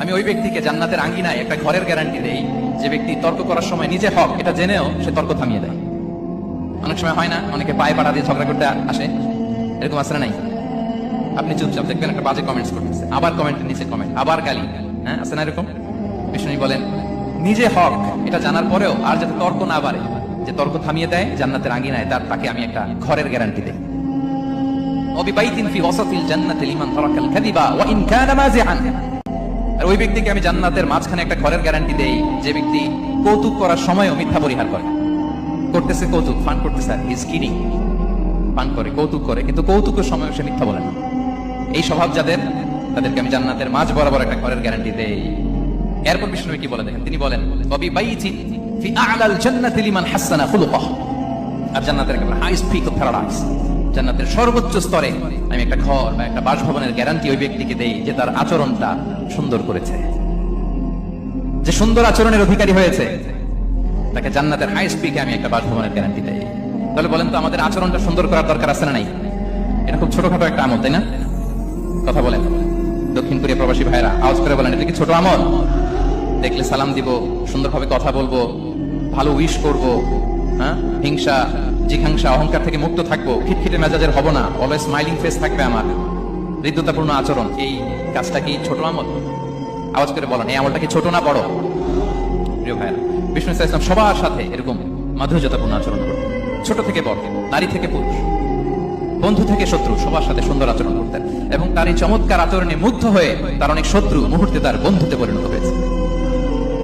আমি ওই ব্যক্তিকে জান্নাতের আঙ্গিনায় একটা ঘরের গ্যারান্টি দেই যে ব্যক্তি তর্ক করার সময় নিজে হক এটা জেনেও সে তর্ক থামিয়ে দেয়। অনেক সময় হয় না, অনেকে পায়ে পাড়া দিয়ে ঝগড়া করতে আসে, এরকম আসলে নাই? আপনি চুপচাপ দেখবেন একটা বাজে কমেন্টস করতেছে, আবার কমেন্টের নিচে কমেন্ট, আবার গালি, হ্যাঁ আছে না এরকম? বিষ্ণু বলেন নিজে হক এটা জানার পরেও আর যাতে তর্ক না বাড়ে, যে তর্ক থামিয়ে দেয় জান্নাতের আঙ্গিনায় তাকে আমি একটা ঘরের গ্যারান্টি দেই। ওবিবাইতিন ফি ওয়াসাতিল জান্নাতি লিমান তারাকাল কাযিবা ওয়া ইন কানা মাযিআন। আর ওই ব্যক্তিকে আমি জান্নাতের মাঝখানে একটা ঘরের গ্যারান্টি দেই যে ব্যক্তি কৌতুক করার সময়ও মিথ্যা পরিহার করে। করতেছে কৌতুক, ফান করতেছে, হি ইজ কিডিং, পান করে, কৌতুক করে, কিন্তু কৌতুকের সময় সে মিথ্যা বলে না। এই স্বভাব যাদের, তাদেরকে আমি জান্নাতের মাঝ বরাবর একটা ঘরের গ্যারান্টি দেই। এরপর বিষ্ণু কি বলে দেখেন, তিনি বলেন ওবিবাইতিন ফি আ'লাল জান্নাতি লিমান হাসানা খুলুকাহ। আর জান্নাতের একেবারে হাইস্ট পিক অফ প্যারাডাইস, জান্নাতের সর্বোচ্চ স্তরে আমি একটা ঘর বা একটা বাসভবনের গ্যারান্টি ওই ব্যক্তিকে দেই যে তার আচরণটা সুন্দর করেছে, যে সুন্দর আচরণের অধিকারী হয়েছে, তাকে জান্নাতের হাইস্ট পিকে আমি একটা বাসভবনের গ্যারান্টি দেই। তাহলে বলেন তো আমাদের আচরণটা সুন্দর করার দরকার আছে না নাই? এটা খুব ছোটখাটো একটা আমল, তাই না? কথা বলেন দক্ষিণ কোরিয়া প্রবাসী ভাইরা, আওয়াজ করে বলেন এটা কি ছোট আমল? দেখলে সালাম দিব, সুন্দরভাবে কথা বলবো, ভালো উইশ করব, হ্যাঁ, হিংসা জিঘাংসা অহংকার থেকে মুক্ত থাকবো, খিটখিটে মেজাজের হব না, অলওয়েজ স্মাইলিং ফেস থাকবে আমার, হৃদ্যতাপূর্ণ আচরণ। এই কাজটা কি ছোট আমল? আওয়াজ করে বলেন এই আমলটা কি ছোট না বড়? প্রিয় ভাইরা, বিষ্ণু ইসলাম সবার সাথে এরকম মাধুর্যতাপূর্ণ আচরণ করতেন, ছোট থেকে বড়, নারী থেকে পুরুষ, বন্ধু থেকে শত্রু, সবার সাথে সুন্দর আচরণ করতেন। এবং তার এই চমৎকার আচরণে মুগ্ধ হয়ে তার অনেক শত্রু মুহূর্তে তার বন্ধুতে পরিণত হয়েছে।